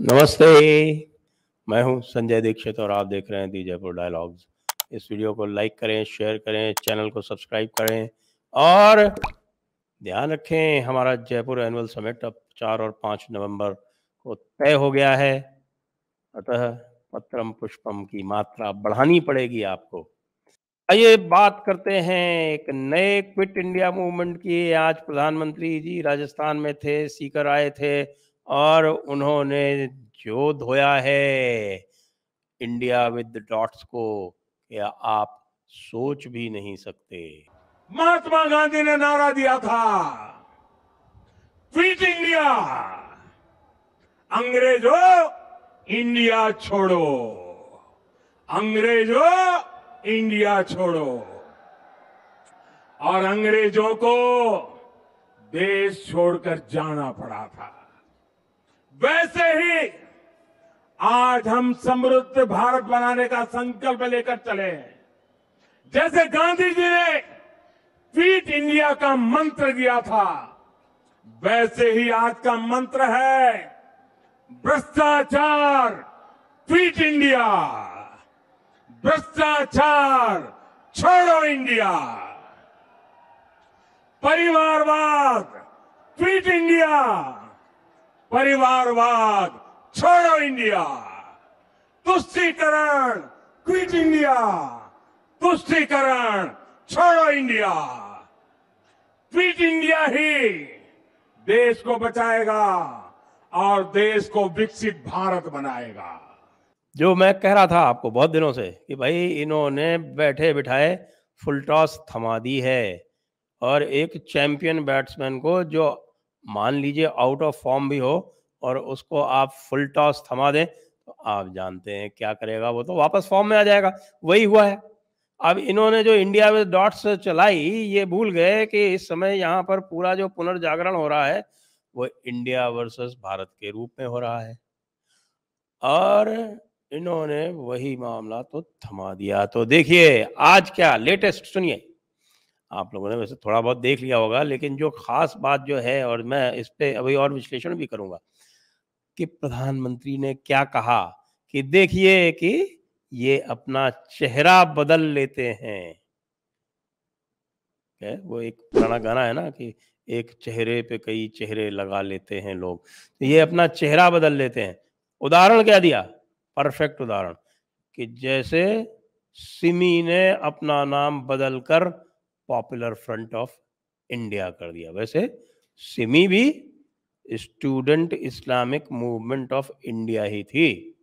नमस्ते, मैं हूं संजय दीक्षित और आप देख रहे हैं दी जयपुर डायलॉग्स। इस वीडियो को लाइक करें, शेयर करें, चैनल को सब्सक्राइब करें और ध्यान रखें हमारा जयपुर एनुअल समिट अब 4 और 5 नवंबर को तय हो गया है। अतः पत्रम पुष्पम की मात्रा बढ़ानी पड़ेगी आपको। आइए बात करते हैं एक नए क्विट इंडिया मूवमेंट की। आज प्रधानमंत्री जी राजस्थान में थे, सीकर आए थे और उन्होंने जो धोया है इंडिया विद डॉट्स को, क्या आप सोच भी नहीं सकते। महात्मा गांधी ने नारा दिया था, क्विट इंडिया, अंग्रेजों इंडिया छोड़ो, अंग्रेजों इंडिया छोड़ो। और अंग्रेजों को देश छोड़कर जाना पड़ा था। वैसे ही आज हम समृद्ध भारत बनाने का संकल्प लेकर चले हैं। जैसे गांधी जी ने क्विट इंडिया का मंत्र दिया था, वैसे ही आज का मंत्र है भ्रष्टाचार क्विट इंडिया, भ्रष्टाचार छोड़ो इंडिया, परिवारवाद क्विट इंडिया, परिवारवाद छोड़ो इंडिया, तुष्टीकरण क्विट इंडिया, तुष्टीकरण छोड़ो इंडिया। क्विट इंडिया ही देश को बचाएगा और देश को विकसित भारत बनाएगा। जो मैं कह रहा था आपको बहुत दिनों से कि भाई इन्होंने बैठे बिठाए फुल टॉस थमा दी है और एक चैंपियन बैट्समैन को जो मान लीजिए आउट ऑफ फॉर्म भी हो और उसको आप फुल टॉस थमा दें तो आप जानते हैं क्या करेगा, वो तो वापस फॉर्म में आ जाएगा। वही हुआ है। अब इन्होंने जो इंडिया विद डॉट्स चलाई, ये भूल गए कि इस समय यहाँ पर पूरा जो पुनर्जागरण हो रहा है वो इंडिया वर्सेस भारत के रूप में हो रहा है और इन्होंने वही मामला तो थमा दिया। तो देखिए आज क्या लेटेस्ट सुनिए। आप लोगों ने वैसे थोड़ा बहुत देख लिया होगा, लेकिन जो खास बात जो है, और मैं इस पे अभी और विश्लेषण भी करूंगा कि प्रधानमंत्री ने क्या कहा कि देखिए कि ये अपना चेहरा बदल लेते हैं। है वो एक पुराना गाना है ना कि एक चेहरे पे कई चेहरे लगा लेते हैं लोग, तो ये अपना चेहरा बदल लेते हैं। उदाहरण क्या दिया, परफेक्ट उदाहरण कि जैसे सिमी ने अपना नाम बदलकर पॉपुलर फ्रंट ऑफ इंडिया कर दिया, वैसे सिमी भी Student Islamic Movement of India ही थी,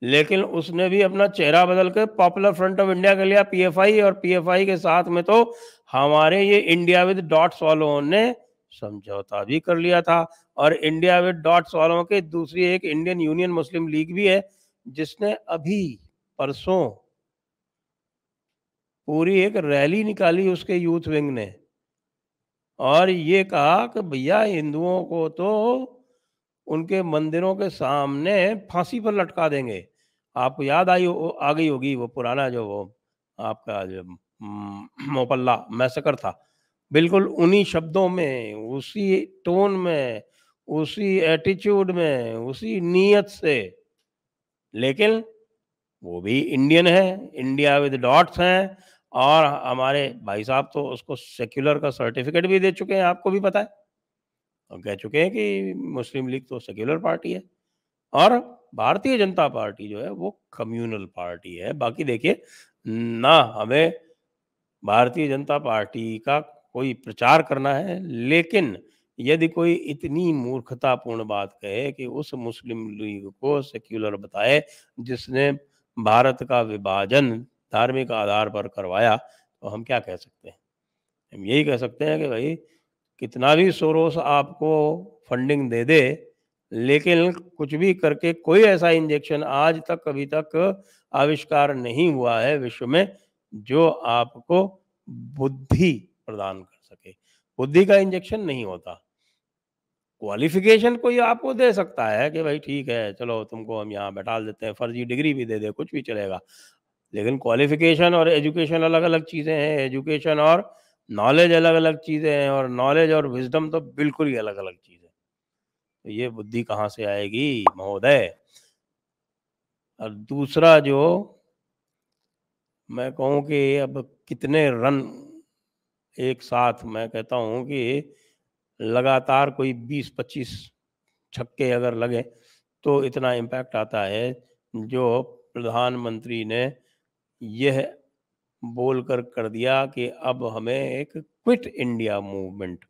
लेकिन उसने भी अपना चेहरा बदल के पॉपुलर फ्रंट ऑफ इंडिया कर लिया, पीएफआई। और पीएफआई के साथ में तो हमारे ये इंडिया विद डॉट्स वालों ने समझौता भी कर लिया था। और इंडिया विद डॉट्स वालों के दूसरी एक इंडियन यूनियन मुस्लिम लीग भी है, जिसने अभी परसों पूरी एक रैली निकाली उसके यूथ विंग ने और ये कहा कि भैया हिंदुओं को तो उनके मंदिरों के सामने फांसी पर लटका देंगे। आपको याद आ गई होगी वो पुराना जो वो आपका जो मोहल्ला मैसेकर था, बिल्कुल उन्हीं शब्दों में, उसी टोन में, उसी एटीट्यूड में, उसी नीयत से। लेकिन वो भी इंडियन है, इंडिया विद डॉट्स हैं और हमारे भाई साहब तो उसको सेक्युलर का सर्टिफिकेट भी दे चुके हैं, आपको भी पता है, और कह चुके हैं कि मुस्लिम लीग तो सेक्युलर पार्टी है और भारतीय जनता पार्टी जो है वो कम्युनल पार्टी है। बाकी देखिए ना, हमें भारतीय जनता पार्टी का कोई प्रचार करना है, लेकिन यदि कोई इतनी मूर्खतापूर्ण बात कहे कि उस मुस्लिम लीग को सेक्युलर बताए जिसने भारत का विभाजन धार्मिक आधार पर करवाया, तो हम क्या कह सकते हैं? हम यही कह सकते हैं कि भाई कितना भी सोरोस आपको फंडिंग दे दे, लेकिन कुछ भी करके कोई ऐसा इंजेक्शन आज तक कभी तक आविष्कार नहीं हुआ है विश्व में जो आपको बुद्धि प्रदान कर सके। बुद्धि का इंजेक्शन नहीं होता। क्वालिफिकेशन कोई आपको दे सकता है कि भाई ठीक है, चलो तुमको हम यहाँ बैठा देते हैं, फर्जी डिग्री भी दे दे, कुछ भी चलेगा। लेकिन क्वालिफिकेशन और एजुकेशन अलग-अलग चीज़ें हैं। एजुकेशन और नॉलेज अलग-अलग चीज़ें हैं और नॉलेज और विज़डम तो बिल्कुल ही अलग-अलग चीज़ है। तो ये बुद्धि कहाँ से आएगी महोदय। और दूसरा जो मैं कहूँ कि अब कितने रन एक साथ, मैं कहता हूँ कि लगातार कोई 20-25 छक्के अगर लगे तो इतना इम्पैक्ट आता है, जो प्रधानमंत्री ने यह बोलकर कर दिया कि अब हमें एक क्विट इंडिया मूवमेंट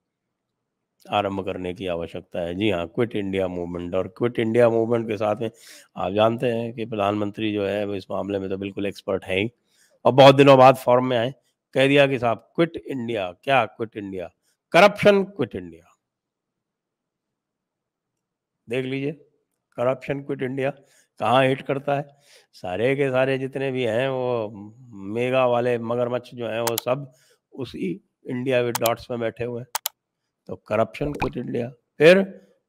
आरंभ करने की आवश्यकता है। जी हाँ, क्विट इंडिया मूवमेंट। और क्विट इंडिया मूवमेंट के साथ में आप जानते हैं कि प्रधानमंत्री जो है वो इस मामले में तो बिल्कुल एक्सपर्ट है ही, और बहुत दिनों बाद फॉर्म में आए, कह दिया कि साहब क्विट इंडिया। क्या quit India? Corruption quit India. देख लीजिए, करप्शन क्विट इंडिया कहाँ हिट करता है। सारे के सारे जितने भी हैं वो मेगा वाले मगरमच्छ जो हैं वो सब उसी इंडिया विद डॉट्स में बैठे हुए हैं। तो करप्शन क्विट इंडिया। फिर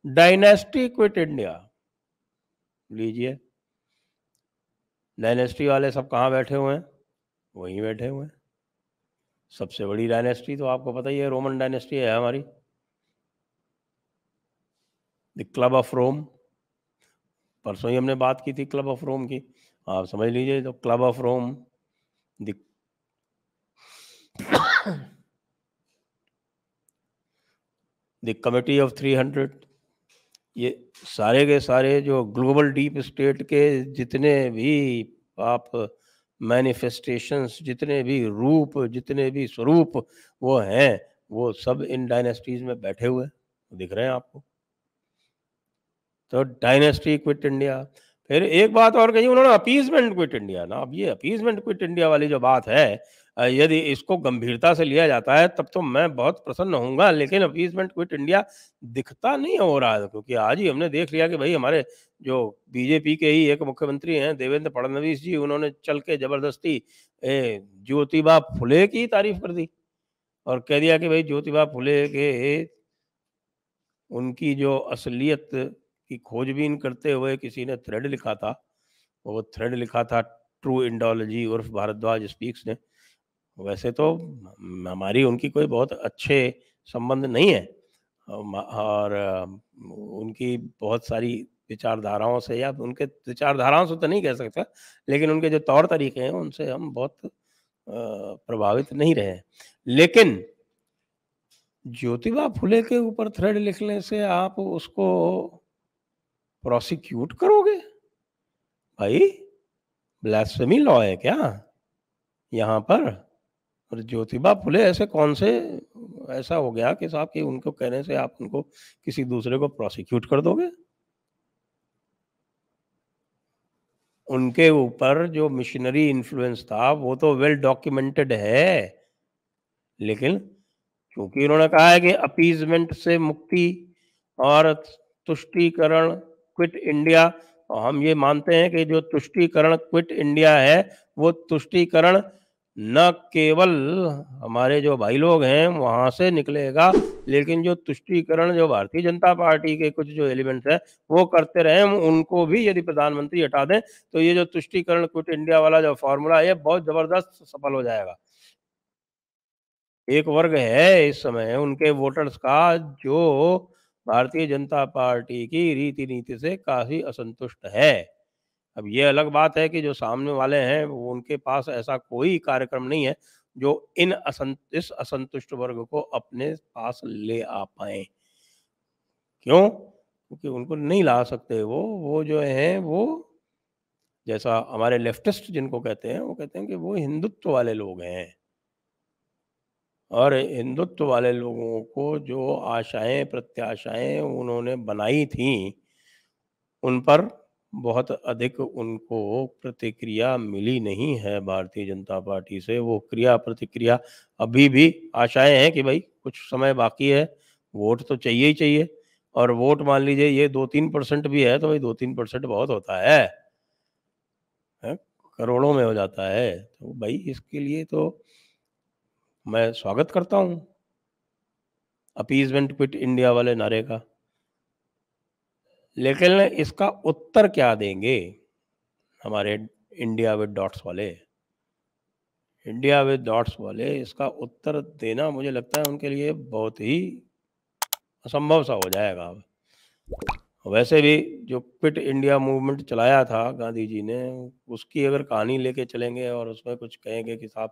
डायनेस्टी क्विट इंडिया। लीजिए, डायनेस्टी वाले सब कहाँ बैठे हुए हैं? वहीं बैठे हुए हैं। सबसे बड़ी डायनेस्टी तो आपको पता ही है, रोमन डायनेस्टी है हमारी, द क्लब ऑफ रोम। परसों ही हमने बात की थी क्लब ऑफ रोम की, आप समझ लीजिए। तो Club of Rome, the Committee of 300, ये सारे के सारे जो ग्लोबल डीप स्टेट के जितने भी आप मैनिफेस्टेशंस, जितने भी रूप, जितने भी स्वरूप वो हैं, वो सब इन डायनेस्टीज में बैठे हुए दिख रहे हैं आपको। तो डायनेस्टी क्विट इंडिया। फिर एक बात और कही उन्होंने, अपीजमेंट क्विट इंडिया ना। अब ये अपीजमेंट क्विट इंडिया वाली जो बात है, यदि इसको गंभीरता से लिया जाता है तब तो मैं बहुत प्रसन्न होऊंगा, लेकिन अपीजमेंट क्विट इंडिया दिखता नहीं हो रहा है। क्योंकि आज ही हमने देख लिया कि भाई हमारे जो बीजेपी के ही एक मुख्यमंत्री हैं देवेंद्र फडणवीस जी, उन्होंने चल के जबरदस्ती ज्योतिबा फुले की तारीफ कर दी और कह दिया कि भाई ज्योतिबा फुले के उनकी जो असलियत की खोजबीन करते हुए किसी ने थ्रेड लिखा था, वो थ्रेड लिखा था ट्रू इंडोलॉजी उर्फ भारद्वाज स्पीक्स ने। वैसे तो हमारी उनकी कोई बहुत अच्छे संबंध नहीं है, और उनकी बहुत सारी विचारधाराओं से, या उनके विचारधाराओं से तो नहीं कह सकता, लेकिन उनके जो तौर तरीके हैं उनसे हम बहुत प्रभावित नहीं रहे हैं। लेकिन ज्योतिबा फुले के ऊपर थ्रेड लिखने से आप उसको प्रोसिक्यूट करोगे? भाई ब्लास्फेमी लॉ है क्या यहाँ पर? और ज्योतिबा फुले ऐसे कौन से ऐसा हो गया कि साहब कि उनको कहने से आप उनको किसी दूसरे को प्रोसिक्यूट कर दोगे? उनके ऊपर जो मिशनरी इन्फ्लुएंस था वो तो वेल डॉक्यूमेंटेड है, लेकिन क्योंकि उन्होंने कहा है कि अपीजमेंट से मुक्ति और तुष्टीकरण क्विट इंडिया, और हम ये मानते हैं कि जो तुष्टीकरण क्विट इंडिया है वो तुष्टीकरण न केवल हमारे जो भाई लोग हैं वहां से निकलेगा, लेकिन जो तुष्टीकरण जो भारतीय जनता पार्टी के कुछ जो एलिमेंट्स है वो करते रहे, उनको भी यदि प्रधानमंत्री हटा दें तो ये जो तुष्टीकरण क्विट इंडिया वाला जो फॉर्मूला है बहुत जबरदस्त सफल हो जाएगा। एक वर्ग है इस समय उनके वोटर्स का जो भारतीय जनता पार्टी की रीति नीति से काफी असंतुष्ट है। अब ये अलग बात है कि जो सामने वाले हैं वो उनके पास ऐसा कोई कार्यक्रम नहीं है जो इस असंतुष्ट वर्ग को अपने पास ले आ पाए। क्यों? क्योंकि उनको नहीं ला सकते। वो जो है वो जैसा हमारे लेफ्टिस्ट जिनको कहते हैं, वो कहते हैं कि वो हिंदुत्व वाले लोग हैं, और हिंदुत्व वाले लोगों को जो आशाएं प्रत्याशाएं उन्होंने बनाई थी उन पर बहुत अधिक उनको प्रतिक्रिया मिली नहीं है भारतीय जनता पार्टी से। वो क्रिया प्रतिक्रिया अभी भी आशाएं हैं कि भाई कुछ समय बाकी है, वोट तो चाहिए ही चाहिए। और वोट मान लीजिए ये 2-3% भी है तो भाई 2-3% बहुत होता है? करोड़ों में हो जाता है। तो भाई इसके लिए तो मैं स्वागत करता हूँ अपीजमेंट क्विट इंडिया वाले नारे का। लेकिन इसका उत्तर क्या देंगे हमारे इंडिया विद डॉट्स वाले? इंडिया विद डॉट्स वाले इसका उत्तर देना मुझे लगता है उनके लिए बहुत ही असंभव सा हो जाएगा। वैसे भी जो क्विट इंडिया मूवमेंट चलाया था गांधी जी ने, उसकी अगर कहानी लेके चलेंगे और उसमें कुछ कहेंगे कि साहब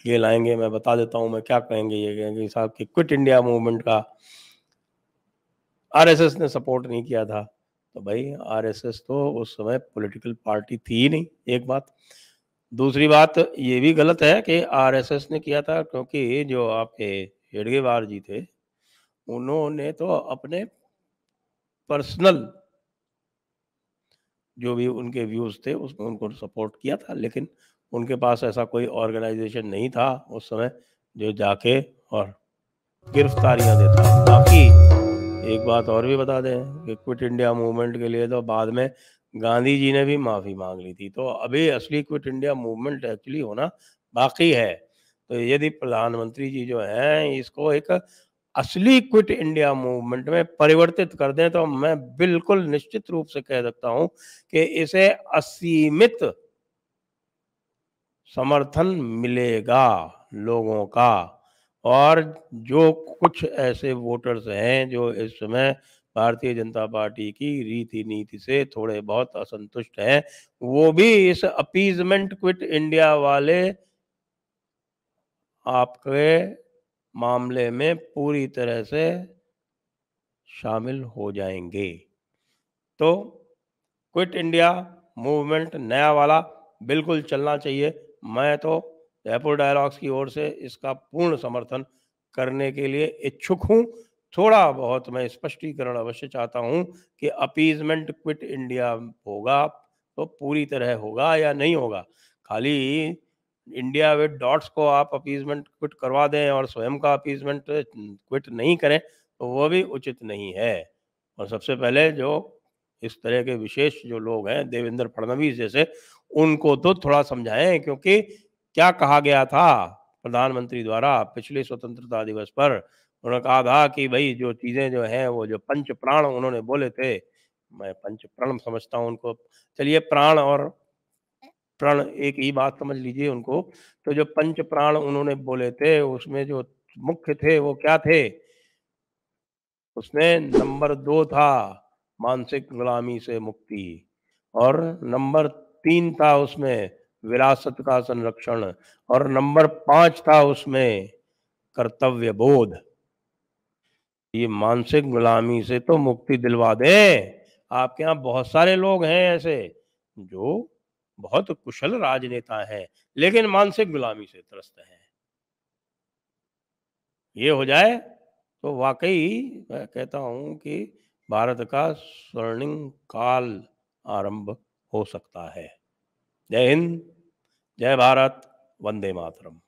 ये लाएंगे, मैं बता देता हूँ मैं क्या कहेंगे, ये कहेंगे साहब कि क्विट इंडिया मूवमेंट का आरएसएस ने सपोर्ट नहीं किया था। तो भाई आरएसएस तो उस समय पॉलिटिकल पार्टी थी ही नहीं, एक बात। दूसरी बात ये भी गलत है कि आरएसएस ने किया था, क्योंकि जो आपके हेडगेवार जी थे, उन्होंने तो अपने पर्सनल जो भी उनके व्यूज़ थे उसमें उनको सपोर्ट किया था, लेकिन उनके पास ऐसा कोई ऑर्गेनाइजेशन नहीं था उस समय जो जाके और गिरफ्तारियां देता। बाकी एक बात और भी बता दें कि क्विट इंडिया मूवमेंट के लिए तो बाद में गांधी जी ने भी माफ़ी मांग ली थी, तो अभी असली क्विट इंडिया मूवमेंट एक्चुअली होना बाकी है। तो यदि प्रधानमंत्री जी जो हैं इसको एक असली क्विट इंडिया मूवमेंट में परिवर्तित कर दें, तो मैं बिल्कुल निश्चित रूप से कह सकता हूं कि इसे असीमित समर्थन मिलेगा लोगों का। और जो कुछ ऐसे वोटर्स हैं जो इस समय भारतीय जनता पार्टी की रीति नीति से थोड़े बहुत असंतुष्ट हैं, वो भी इस अपीजमेंट क्विट इंडिया वाले आपके मामले में पूरी तरह से शामिल हो जाएंगे। तो क्विट इंडिया मूवमेंट नया वाला बिल्कुल चलना चाहिए। मैं तो जयपुर डायलॉग्स की ओर से इसका पूर्ण समर्थन करने के लिए इच्छुक हूँ। थोड़ा बहुत मैं स्पष्टीकरण अवश्य चाहता हूँ कि अपीजमेंट क्विट इंडिया होगा तो पूरी तरह होगा या नहीं होगा। खाली इंडिया विद डॉट्स को आप अपीजमेंट क्विट करवा दें और स्वयं का अपीजमेंट क्विट नहीं करें, तो वो भी उचित नहीं है। और सबसे पहले जो इस तरह के विशेष जो लोग हैं देवेंद्र फडणवीस जैसे, उनको तो थोड़ा समझाएं, क्योंकि क्या कहा गया था प्रधानमंत्री द्वारा पिछले स्वतंत्रता दिवस पर। उन्होंने कहा था कि भाई जो चीजें जो हैं वो जो पंच प्राण उन्होंने बोले थे, मैं पंच प्रण समझता हूँ उनको, चलिए प्राण और प्रण एक ही बात समझ लीजिए उनको। तो जो पंच प्राण उन्होंने बोले थे उसमें जो मुख्य थे वो क्या थे, उसमें नंबर 2 था मानसिक गुलामी से मुक्ति, और नंबर 3 था उसमें विरासत का संरक्षण, और नंबर 5 था उसमें कर्तव्य बोध। ये मानसिक गुलामी से तो मुक्ति दिलवा दें। आपके यहाँ बहुत सारे लोग हैं ऐसे जो बहुत कुशल राजनेता हैं, लेकिन मानसिक गुलामी से त्रस्त हैं। ये हो जाए तो वाकई मैं कहता हूँ कि भारत का स्वर्णिम काल आरंभ हो सकता है। जय हिंद, जय भारत, वंदे मातरम।